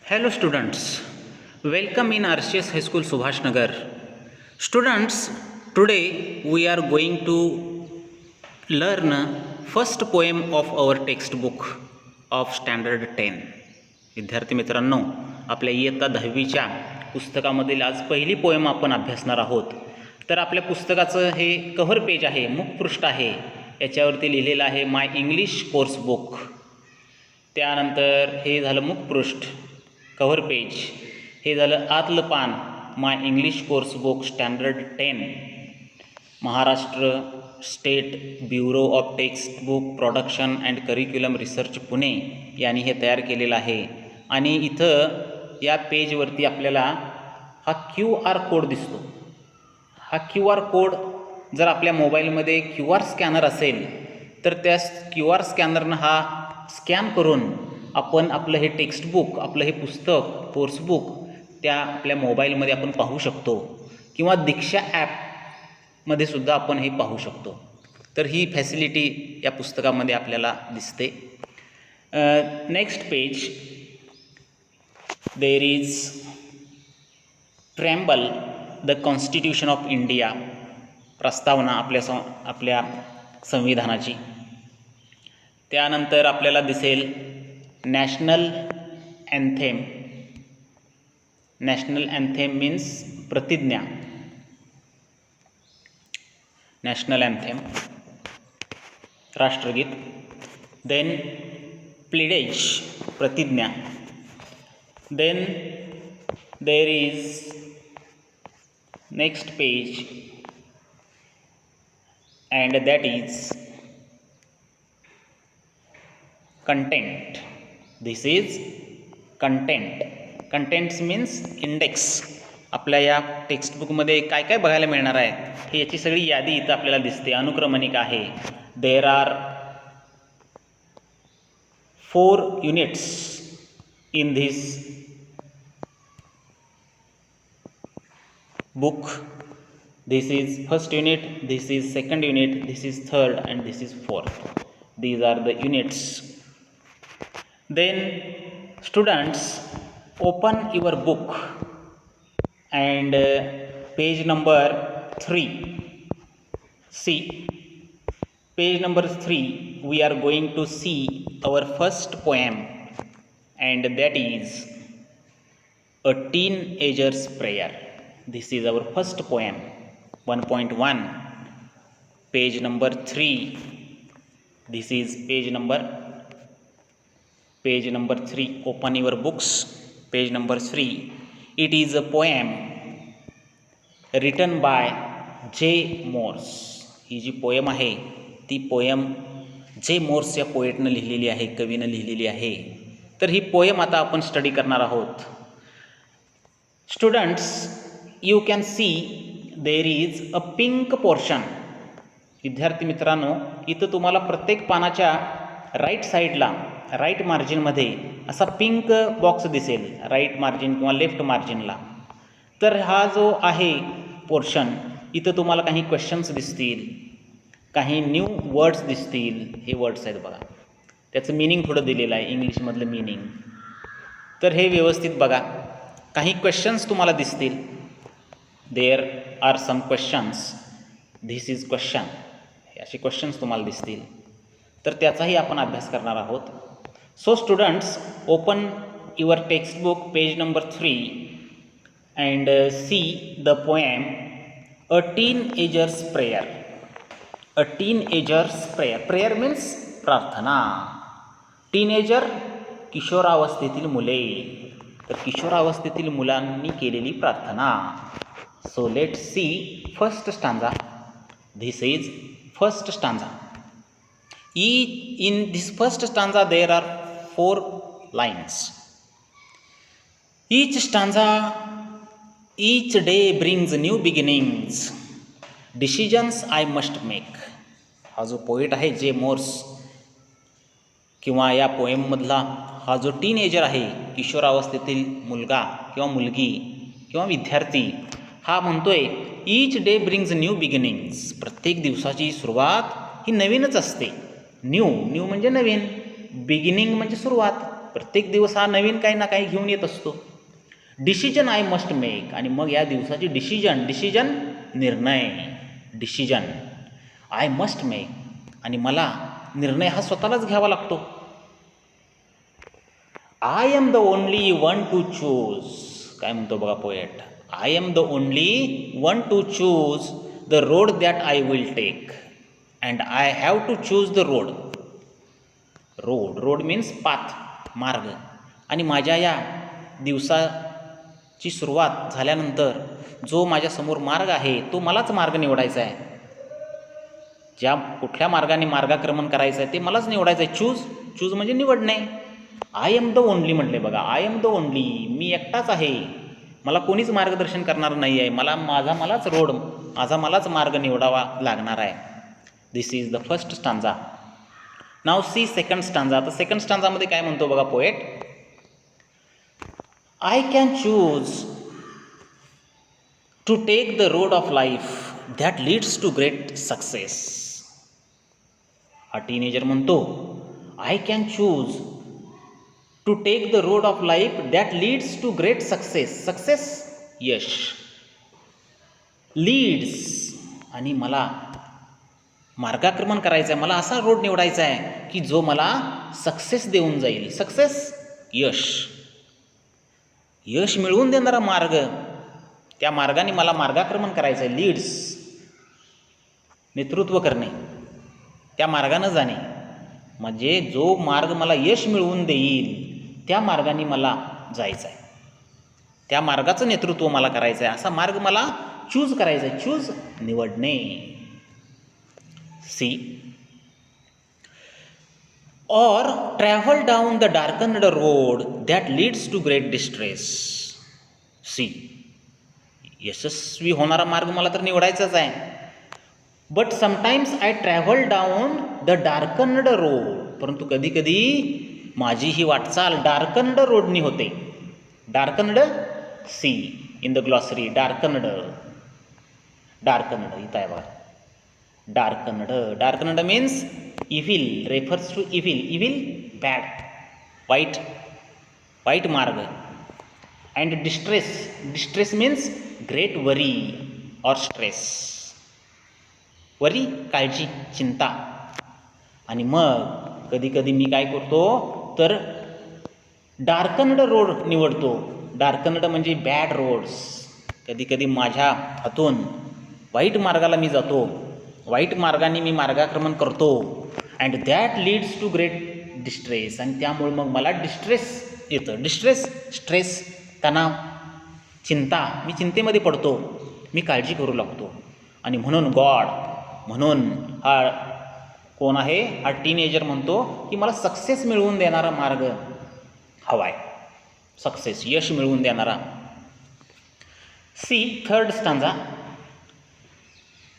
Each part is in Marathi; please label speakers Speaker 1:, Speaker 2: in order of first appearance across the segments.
Speaker 1: Hello students, welcome in RCS High School Subhash Nagar. Students, today we are going to learn first poem of our textbook of Standard 10. विद्यार्थी मित्रांनो, आपल्या इयत्ता 10वीच्या पुस्तकामधील आज पहिली पोएम आपण अभ्यासणार आहोत. तर आपल्या पुस्तकाचं हे कव्हर पेज आहे, मुखपृष्ठ आहे, याच्यावरती लिहिलेलं आहे माय इंग्लिश कोर्स बुक. त्यानंतर हे झालं मुखपृष्ठ, कव्हर पेज. हे झालं आतलं पान, my English course book standard 10, Maharashtra state bureau of text book production and curriculum research Pune यांनी हे तयार केलेलं आहे. आणि इथं या पेजवरती आपल्याला हा QR कोड दिसतो. हा QR कोड जर आपल्या मोबाईलमध्ये QR स्कॅनर असेल तर त्या QR स्कॅनरनं हा स्कॅन करून आपण आपलं हे टेक्स्टबुक, आपलं हे पुस्तक कोर्सबुक त्या आपल्या मोबाईलमध्ये आपण पाहू शकतो, किंवा दीक्षा ॲपमध्ये सुद्धा आपण हे पाहू शकतो. तर ही फॅसिलिटी या पुस्तकामध्ये आपल्याला दिसते. Next page, there is preamble the constitution of India, प्रस्तावना आपल्या संविधानाची. त्यानंतर आपल्याला दिसेल national anthem. National anthem means प्रतिज्ञा. नॅशनल अँथेम राष्ट्रगीत. देन प्लिडेज, प्रतिज्ञा. Then there is next page and that is content. This is content. Contents means index. आपल्या या टेक्स्टबुकमध्ये काय काय बघायला मिळणार आहे हे याची सगळी यादी इथं आपल्याला दिसते, अनुक्रमणिका आहे. There are 4 units in this book. This is first unit, this is second unit, this is third, and this is fourth. These are the units. Then students, open your book and page number 3. See, page number 3 we are going to see our first poem, and that is A Teenager's Prayer. This is our first poem, 1.1, page number 3. This is page number 3. Open your books, page number 3. It is a poem written by J. Morse. ही जी पोएम आहे ती पोएम J. Morse या पोएटनं लिहिलेली आहे, कवीनं लिहिलेली आहे. तर ही पोएम आता आपण स्टडी करणार आहोत. Students, you can see there is a pink portion. विद्यार्थी मित्रांनो, इथं तुम्हाला प्रत्येक पानाच्या राईट साईडला, राईट मार्जिनमध्ये असा पिंक बॉक्स दिसेल, राईट मार्जिन किंवा लेफ्ट मार्जिनला. तर हा जो आहे पोर्शन, इथं तुम्हाला काही क्वेश्चन्स दिसतील, काही न्यू वर्ड्स दिसतील. हे वर्ड्स आहेत बघा, त्याचं मिनिंग थोडं दिलेलं आहे, इंग्लिशमधलं मिनिंग. तर हे व्यवस्थित बघा. काही क्वेश्चन्स तुम्हाला दिसतील. There are some questions. This is question. हे असे क्वेश्चन्स तुम्हाला दिसतील. तर त्याचाही आपण अभ्यास करणार आहोत. So students, open your textbook, page number 3, and see the poem a teenagers prayer. A teenagers prayer. Prayer means प्रार्थना. टीनएजर, किशोरावस्थेतील मुले. तर किशोरावस्थेतील मुलांनी केलेली प्रार्थना. So let's see first stanza. This is first stanza. In this first stanza there are 4 lines. Each stanza, each day brings new beginnings. Decisions I must make. हा जो पोएट आहे J. Morse, किंवा या पोएममधला हा जो टीनएजर आहे, किशोरावस्थेतील मुलगा किंवा मुलगी किंवा विद्यार्थी, हा म्हणतोय each day brings new beginnings. प्रत्येक दिवसाची सुरुवात ही नवीनच असते. न्यू म्हणजे नवीन, बिगिनिंग म्हणजे सुरुवात. प्रत्येक दिवस हा नवीन काही ना काही घेऊन येत असतो. डिसिजन आय मस्ट मेक, आणि मग या दिवसाची डिसिजन निर्णय, डिसिजन आय मस्ट मेक, आणि मला निर्णय हा स्वतःलाच घ्यावा लागतो. I am the only one to choose, काय म्हणतो बघा poet, I am the only one to choose the road that I will take, and I have to choose the road. Road means path, मार्ग. आणि माझ्या या दिवसाची सुरुवात झाल्यानंतर जो माझ्यासमोर मार्ग आहे तो मलाच मार्ग निवडायचा आहे. ज्या कुठल्या मार्गाने मार्गाक्रमण करायचं आहे ते मलाच निवडायचं आहे. चूज म्हणजे निवडणे. आय एम द ओनली म्हटले बघा, आय एम द ओनली, मी एकटाच आहे, मला कोणीच मार्गदर्शन करणार नाही आहे, मलाच मार्ग निवडावा लागणार आहे. This is the first stanza. Now see second stanza. आता सेकंड स्टांजामध्ये काय म्हणतो बघा poet, I can choose to take the road of life that leads to great success. हा टीनेजर म्हणतो, I can choose to take the road of life that leads to great success, यश, लीड्स, आणि मला मार्गाक्रमण करायचं आहे, मला असा रोड निवडायचा आहे की जो मला सक्सेस देऊन जाईल. सक्सेस, यश मिळवून देणारा मार्ग, त्या मार्गाने मला मार्गाक्रमण करायचं आहे. लीड्स, नेतृत्व करणे, त्या मार्गानं जाणे, म्हणजे जो मार्ग मला यश मिळवून देईल त्या मार्गाने मला जायचं आहे, त्या मार्गाचं नेतृत्व मला करायचं आहे, असा मार्ग मला चूज करायचा आहे. चूज, निवडणे. See, or travel down the darkened road that leads to great distress. See, यशस्वी होणारा मार्ग मला तर निवडायचाच आहे. But sometimes I travel down the darkened road, परंतु कधी कधी माझी ही वाटचाल डार्कन्ड रोडनी होते. Darkened, see in the glossary, darkened इथं आहे बघा. Darkened means evil, refers to evil bad, वाईट मार्ग. And distress means great worry और स्ट्रेस. वरी, काळजी, चिंता. आणि मग कधी कधी मी काय करतो तर डार्कन्ड रोड निवडतो. डार्कन्ड म्हणजे बॅड रोड्स. कधी कधी माझ्या हातून वाईट मार्गाला मी जातो, वाईट मार्गाने मी मार्गाक्रमण करतो. And that leads to great distress, आणि त्यामुळे मग मला डिस्ट्रेस येतं. स्ट्रेस, तणाव, चिंता, मी चिंतेमध्ये पडतो, मी काळजी करू लागतो. आणि म्हणून हा कोण आहे, हा टीनेजर म्हणतो की मला सक्सेस मिळवून देणारा मार्ग हवा आहे. सक्सेस, यश मिळवून देणारा. See, third stanza.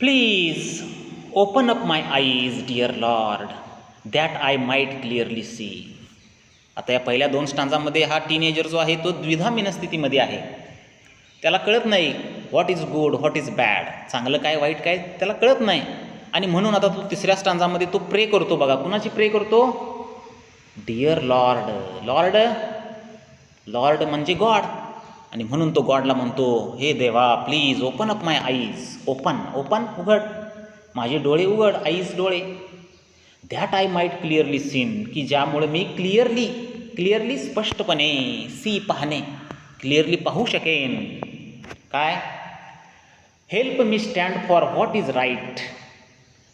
Speaker 1: Please open up my eyes dear lord that I might clearly see. आता या पहिल्या दोन स्टांजामध्ये हा टीनेजर जो आहे तो द्विधा मनस्थितीमध्ये आहे. त्याला कळत नाही what is good, what is bad, चांगलं काय वाईट काय त्याला कळत नाही. आणि म्हणून आता तो तिसऱ्या स्टांजामध्ये तो प्रे करतो बघा. कुणाची प्रे करतो? Dear lord. लॉर्ड म्हणजे गॉड. आणि म्हणून तो गॉडला म्हणतो, हे देवा please open up my eyes. Open उघड, माझे डोळे उघड, आईज डोळे. That I might clearly seen, की ज्यामुळे मी क्लिअरली स्पष्टपणे, सी पाहणे, क्लिअरली पाहू शकेन. काय? Help me stand for what is right,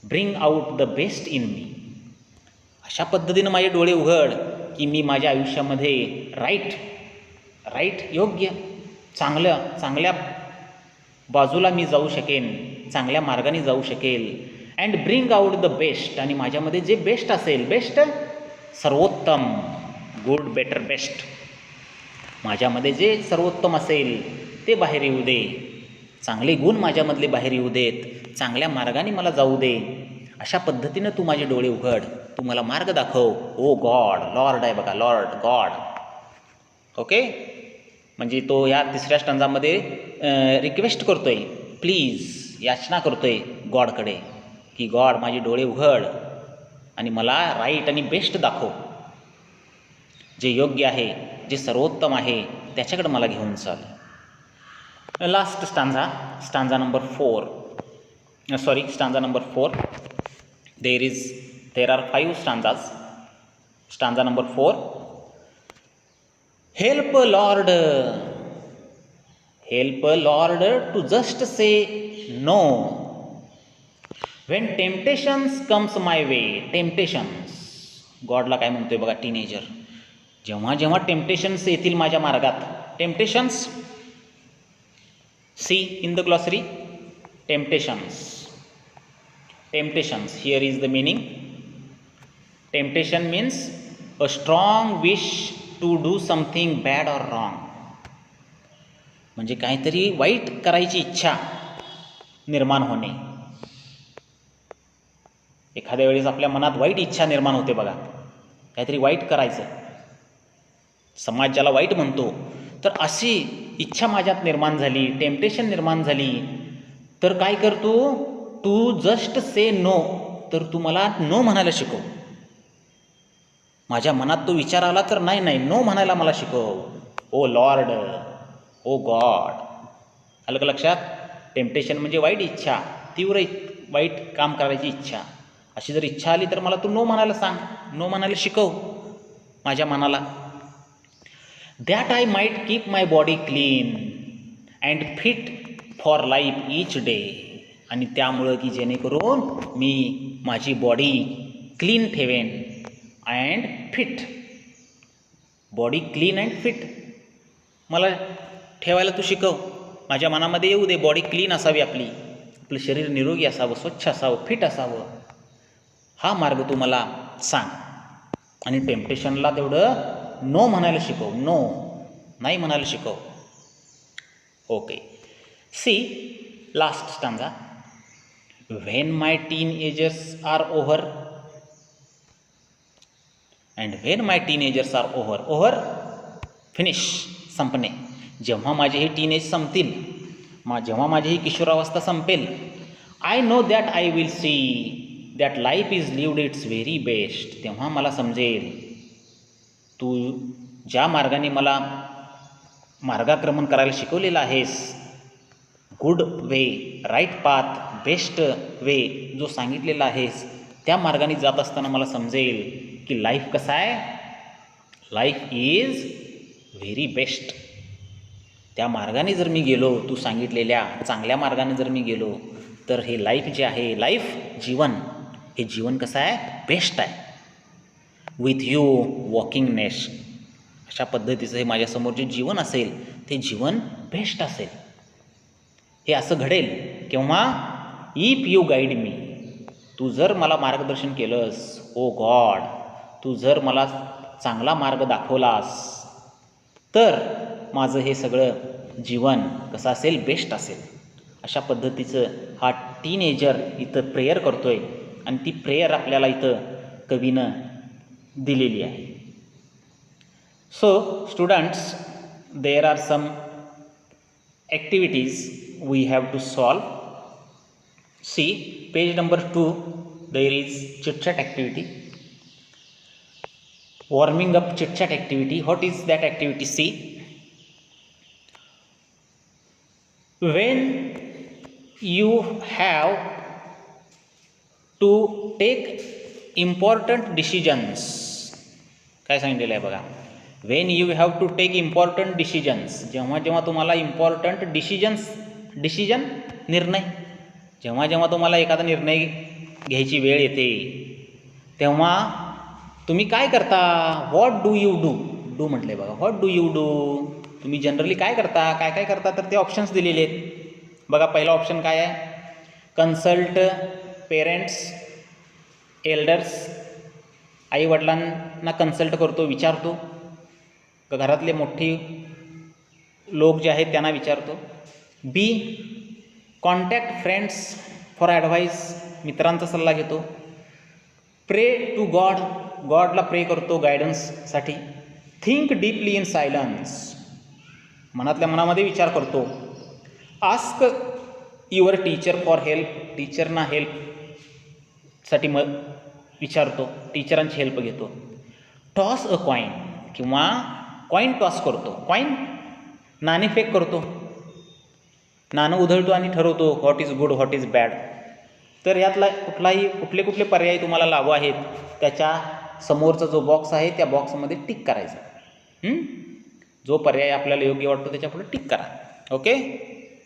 Speaker 1: bring out the best in me. अशा पद्धतीनं माझे डोळे उघड की मी माझ्या आयुष्यामध्ये राईट योग्य, चांगल्या बाजूला मी जाऊ शकेन, चांगल्या मार्गाने जाऊ शकेल. And bring out the best, आणि माझ्यामध्ये जे बेस्ट असेल, बेस्ट सर्वोत्तम, गुड बेटर बेस्ट, माझ्यामध्ये जे सर्वोत्तम असेल ते बाहेर येऊ दे, चांगले गुण माझ्यामधले बाहेर येऊ देत, चांगल्या मार्गाने मला जाऊ दे. अशा पद्धतीनं तू माझे डोळे उघड, तू मला मार्ग दाखव. ओ गॉड, लॉर्ड आहे बघा, लॉर्ड, गॉड. ओके, म्हणजे तो या तिसऱ्या स्टांजामध्ये रिक्वेस्ट करतोय, प्लीज याचना करतोय गॉडकडे की गॉड माझे डोळे उघड आणि मला राईट आणि बेस्ट दाखव. जे योग्य आहे, जे सर्वोत्तम आहे त्याच्याकडे मला घेऊन चाल. Last stanza number 4. Stanza number 4. There are 5 stanzas. Stanza number 4. Help Lord to just say no when temptations comes my way. Temptations, गॉडला काय म्हणतोय बघा टीनेजर. जेव्हा जेव्हा टेम्पटेशन्स येतील माझ्या मार्गात. Temptations, see in the glossary. Temptations, here is the meaning. Temptation means a strong wish to do something bad or wrong. म्हणजे काहीतरी वाईट करायची इच्छा निर्माण होणे. एखाद्या वेळेस आपल्या मनात वाईट इच्छा निर्माण होते बघा, काहीतरी वाईट करायचं, समाज ज्याला वाईट म्हणतो, तर अशी इच्छा माझ्यात निर्माण झाली, टेम्पटेशन निर्माण झाली, तर काय करतो, टू जस्ट से नो, तर तू मला नो म्हणायला शिकव. माझ्या मनात तो विचार आला तर नाही नो म्हणायला मला शिकव. ओ लॉर्ड, ओ गॉड. आलं का लक्षात? टेम्पटेशन म्हणजे वाईट इच्छा, तीव्र वाईट काम करायची इच्छा. अशी जर इच्छा आली तर मला तू नो म्हणायला सांग, नो म्हणायला शिकव माझ्या मनाला. That I might keep my body clean and fit for life each day. आणि त्यामुळं की जेणेकरून मी माझी बॉडी क्लीन ठेवेन and fit. Body clean and fit मला ठेवायला तू शिकव. माझ्या मनामध्ये येऊ दे, बॉडी क्लीन असावी आपली, आपलं शरीर निरोगी असावं, स्वच्छ असावं, फिट असावं. हा मार्ग तू मला सांग. आणि टेम्पटेशनला तेवढं नो म्हणायला शिकव, नो नाही म्हणायला शिकव. Okay, see last stanza. When my teenagers are over, and when my teenagers are over, finish, संपणे. जेव्हा माझे हे टीनेज संपतील, जेव्हा माझी ही किशोरावस्था संपेल, I know that I will see that life is lived it's very best. तेव्हा मला समजेल तू ज्या मार्गाने मला मार्गाक्रमण करायला शिकवलेलं आहेस, good way, right path, best way जो सांगितलेला आहेस, त्या मार्गाने जात असताना मला समजेल की लाईफ कसं आहे, लाईफ इज व्हेरी बेस्ट. त्या मार्गाने जर मी गेलो, तू सांगितलेल्या चांगल्या मार्गाने जर मी गेलो, तर हे लाईफ जे आहे, लाईफ जीवन, हे जीवन कसं आहे, बेस्ट आहे. विथ यू वॉकिंग नेस्ट, अशा पद्धतीचं हे माझ्यासमोर जे जीवन असेल ते जीवन बेस्ट असेल. हे असं घडेल केव्हा, इफ यू गाईड मी, तू जर मला मार्गदर्शन केलंस, ओ गॉड, तू जर मला चांगला मार्ग दाखवलास, तर माझं हे सगळं जीवन कसं असेल, बेस्ट असेल. अशा पद्धतीचं हा टीनेजर इथं प्रेयर करतोय आणि ती प्रेयर आपल्याला इथं कवीनं दिलेली आहे. So students, there are some activities we have to solve. See page number 2, there is chit chat activity, warming up chit chat activity. What is that activity? See, when you have to take important decisions, काय सांगितलेलं आहे बघा, when you have to take important decisions. जेव्हा जेव्हा तुम्हाला इम्पॉर्टंट डिसिजन निर्णय, जेव्हा जेव्हा तुम्हाला एखादा निर्णय घ्यायची वेळ येते, तेव्हा तुम्ही काय करता, what do you do. Do म्हटले बघा, व्हॉट डू यू डू. तुम्ही जनरली काय करता, काय काय करता, तर ते ऑप्शन्स दिलेले आहेत बघा. पहिला ऑप्शन काय आहे, कन्सल्ट पेरेंट्स, एल्डर्स. आई वडिलांना कन्सल्ट करतो, विचारतो, घरातले मोठी लोक जे आहेत त्यांना विचारतो. B, contact friends for advice, मित्रांचा सल्ला घेतो. प्रे टू गॉड, गॉडला प्रे करतो गायडन्ससाठी. थिंक डीपली इन सायलन्स, मनातल्या मनामध्ये विचार करतो. Ask your teacher for help, टीचरना हेल्पसाठी विचारतो, टीचरांची हेल्प घेतो. टॉस अ कॉईन, किंवा कॉईन टॉस करतो. कॉईन नाणेफेक करतो, नाणं उधळतो आणि ठरवतो what is good what is bad. तर यातला कुठले पर्याय तुम्हाला लागू आहेत त्याच्या समोरचा जो बॉक्स आहे त्या बॉक्समध्ये टिक करायचा. जो पर्याय आपल्याला योग्य वाटतो त्याच्या पुढे टिक करा. ओके,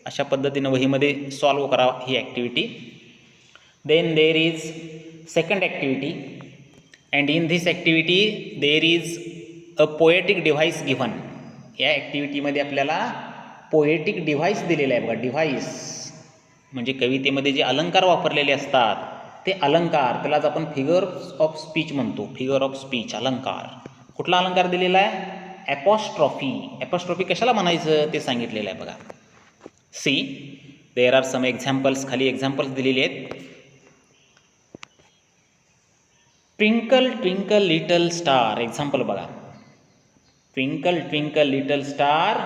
Speaker 1: अशा पद्धतीनं वहीमध्ये सॉल्व करा ही activity. Then there is second activity, and in this activity there is a poetic device given. या ॲक्टिव्हिटीमध्ये आपल्याला पोएटिक डिव्हाइस दिलेलं आहे बघा. डिव्हाइस म्हणजे कवितेमध्ये जे अलंकार वापरलेले असतात ते अलंकार, त्यालाच आपण फिगर्स ऑफ स्पीच म्हणतो. फिगर ऑफ स्पीच, अलंकार. कुठला अलंकार दिलेला आहे? ॲपॉस्ट्रॉफी. ॲपॉस्ट्रॉफी कशाला म्हणायचं ते सांगितलेलं आहे बघा. See, there are some examples. खाली एक्झाम्पल्स दिलेले आहेत. Twinkle twinkle little star. Example बघा. Twinkle twinkle little star,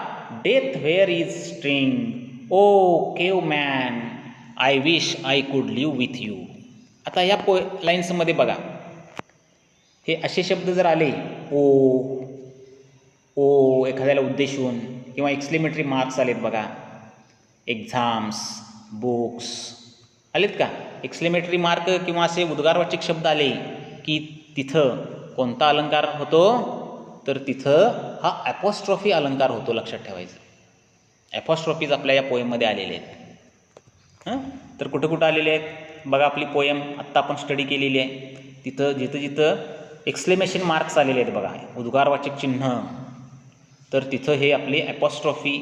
Speaker 1: death where is string, O cave man, I wish I could live with you. आता या लाईन्समध्ये बघा, हे असे शब्द जर आले, ओ एखाद्याला उद्देशून, किंवा एक्सक्लेमेटरी मार्क्स आलेत बघा, एक्झाम्स, बुक्स आलेत का, एक्सक्लेमेटरी मार्क किंवा असे उद्गारवाचक शब्द आले की तिथं कोणता अलंकार होतो? तर तिथं हा ॲपॉस्ट्रॉफी अलंकार होतो. लक्षात ठेवायचं. ॲपॉस्ट्रॉफीज आपल्या या पोएममध्ये आलेले आहेत. तर कुठं आलेले आहेत बघा. आपली पोएम आत्ता आपण स्टडी केलेली आहे, तिथं जिथं एक्सक्लेमेशन मार्क्स आलेले आहेत बघा, उद्गारवाचक चिन्ह, तर तिथं हे आपले ॲपॉस्ट्रॉफी,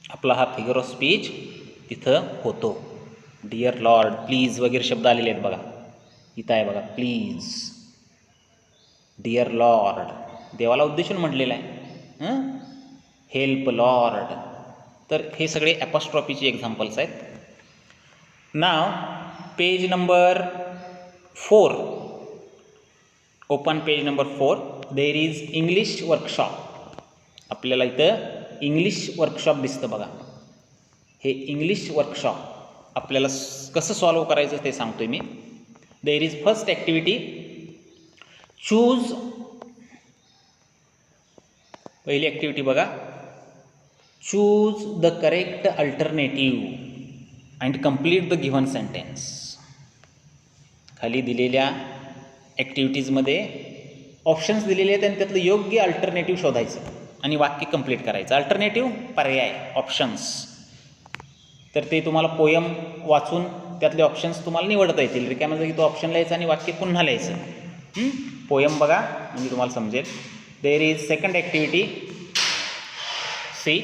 Speaker 1: आपला हा फिगर ऑफ स्पीच तिथं होतो. डिअर लॉर्ड, प्लीज वगैरे शब्द आलेले आहेत बघा. इथं आहे बघा, प्लीज, डिअर लॉर्ड, देवाला उद्देशून म्हटलेलं आहे. Help lord. तर हे सगळे ॲपॉस्ट्रॉफीचे एक्झाम्पल्स आहेत. Now page number 4. Open page number 4. There is English workshop. आपल्याला इथं इंग्लिश वर्कशॉप दिसतं बघा. हे इंग्लिश वर्कशॉप आपल्याला कसं सॉल्व करायचं ते सांगतोय मी. There is first activity, choose. पहिली ॲक्टिव्हिटी बघा, choose the correct alternative and complete the given sentence. खाली दिलेल्या ॲक्टिव्हिटीजमध्ये ऑप्शन्स दिलेले आहेत आणि त्यातलं योग्य अल्टरनेटिव्ह शोधायचं आणि वाक्य कंप्लीट करायचं. अल्टरनेटिव्ह पर्याय, ऑप्शन्स. तर ते तुम्हाला पोयम वाचून त्यातले ऑप्शन्स तुम्हाला निवडता येतील. रिकाम्या जागी तो ऑप्शन लिहायचा आणि वाक्य पुन्हा लिहायचं. पोयम बघा म्हणजे तुम्हाला समजेल. There is second activity, see,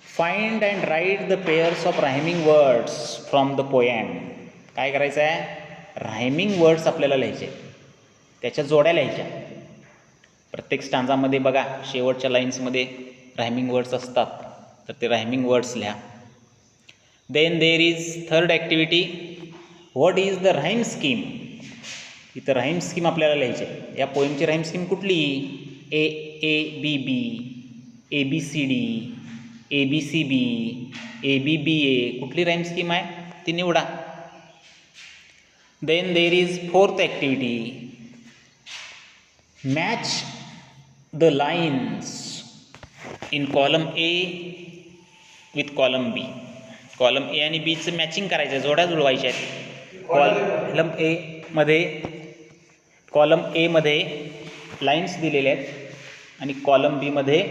Speaker 1: find and write the pairs of rhyming words from the poem. काय करायचं आहे? रायमिंग वर्ड्स आपल्याला लिहायचे, त्याच्या जोड्या लिहायच्या. प्रत्येक स्टांजामध्ये बघा शेवटच्या लाईन्समध्ये रायमिंग वर्ड्स असतात, तर ते रायमिंग वर्ड्स लिहा. Then there is third activity, what is the rhyme scheme. इथं राईम स्कीम आपल्याला लिहायची आहे. या पोएमची राईम स्कीम कुठली? AABB, ABCD, ABCB, ABBA. कुठली राईम स्कीम आहे ती निवडा. Then there is fourth activity, match the lines in column A with column B. Column A आणि Bचं मॅचिंग करायचं, जोड्या जुळवायच्या आहेत. कॉलम A मध्ये लाईन्स दिलेल्या आहेत आणि कॉलम B मध्ये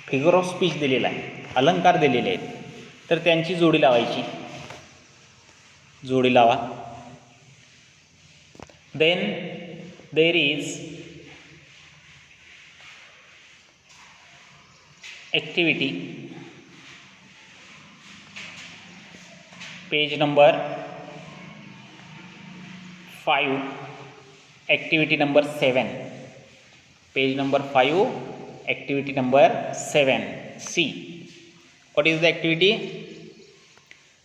Speaker 1: फिगर ऑफ स्पीच दिलेला आहे, अलंकार दिलेले आहेत. तर त्यांची जोडी लावायची. जोडी लावा. Then there is activity, page number 5, activity number 7. Page number 5, activity number 7. See, what is the activity?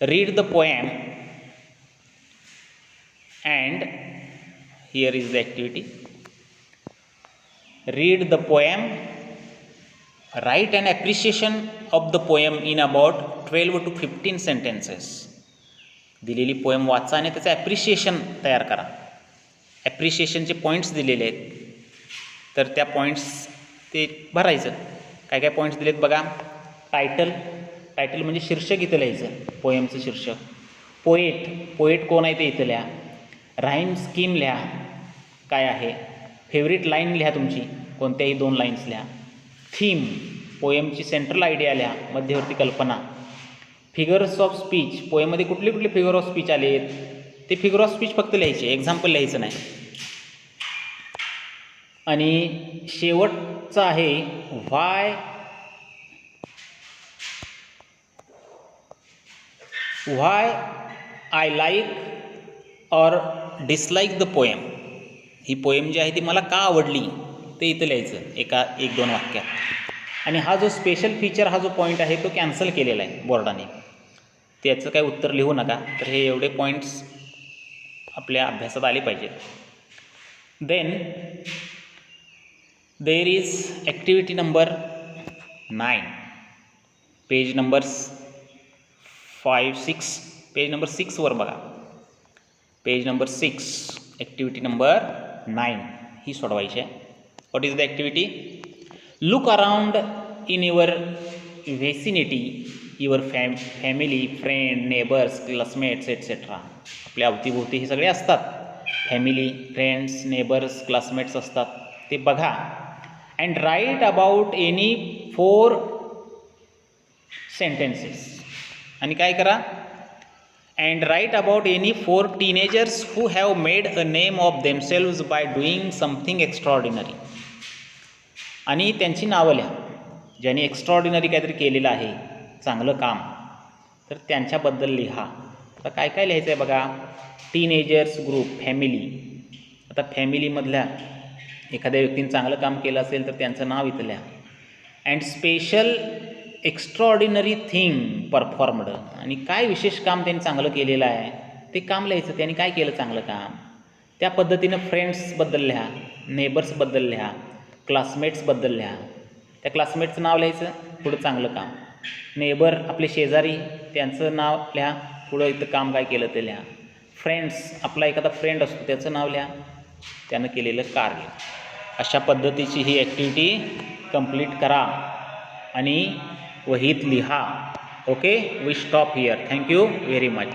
Speaker 1: Read the poem and here is the activity. Read the poem, write an appreciation of the poem in about 12 to 15 sentences. दिलेली पोएम वाचा आणि त्याचं ॲप्रिशिएशन तयार करा. ॲप्रिशिएशनचे पॉईंट्स दिलेले आहेत. तर त्या पॉईंट्स ते भरायचं. काय काय पॉईंट्स दिलेत बघा. टायटल म्हणजे शीर्षक इथं लिहायचं, पोएमचं शीर्षक. पोएट कोण आहे ते इथं लिहा. राईम स्कीम लिहा काय आहे. फेवरेट लाईन लिहा तुमची, कोणत्याही 2 लाईन्स लिहा. थीम, पोएमची सेंट्रल आयडिया लिहा, मध्यवर्ती कल्पना. फिगर्स ऑफ स्पीच, पोएममध्ये कुठले कुठले फिगर ऑफ स्पीच आले ते फिगर ऑफ स्पीच फक्त लिहायचे, एक्झाम्पल लिहायचं नाही. आणि शेवटचं आहे why I like or dislike the poem. ही पोएम जी आहे ती मला का आवडली ते इथं लिहायचं 1-2 वाक्यात. आणि हा जो स्पेशल फीचर, हा जो पॉईंट आहे तो कॅन्सल केलेला आहे बोर्डाने, त्याचं काही उत्तर लिहू नका. तर हे एवढे पॉईंट्स आपल्या अभ्यासात आले पाहिजेत. Then there is activity number 9, page number 5-6, page number 6 वर बघा. पेज नंबर 6, ॲक्टिव्हिटी नंबर 9 ही सोडवायची आहे. What is the activity? Look around in your vicinity, your family, friend, neighbours, classmates etcetera. आपल्या अवतीभोवती हे सगळे असतात. फॅमिली, फ्रेंड्स, नेबर्स, क्लासमेट्स असतात, ते बघा. And write about any 4 sentences. आणि काय करा? And write about any 4 teenagers who have made a name of themselves by doing something extraordinary. आणि त्यांची नावं लिहा, ज्यांनी एक्स्ट्रॉर्डिनरी काहीतरी केलेलं आहे, चांगलं काम, तर त्यांच्याबद्दल लिहा. आता काय काय लिहायचं आहे बघा. Teenagers group, family. आता फॅमिलीमधल्या एखाद्या व्यक्तीने चांगलं काम केलं असेल तर त्यांचं नाव इथं लिहा. And special extraordinary thing performed. आणि काय विशेष काम त्यांनी चांगलं केलेलं आहे ते काम लिहायचं, त्यांनी काय केलं चांगलं काम. त्या पद्धतीनं फ्रेंड्सबद्दल लिहा, नेबर्सबद्दल लिहा, क्लासमेट्सबद्दल लिहा. त्या क्लासमेटचं नाव लिहायचं, पुढं चांगलं काम. नेबर, आपले शेजारी, त्यांचं नाव लिहा, पुढं इथं काम काय केलं ते लिहा. फ्रेंड्स, आपला एखादा फ्रेंड असतो त्याचं नाव लिहा, त्यानं केलेलं कार्य. अशा पद्धतीची ही ॲक्टिव्हिटी कंप्लीट करा आणि वहीत लिहा. Okay, we stop here. Thank you very much.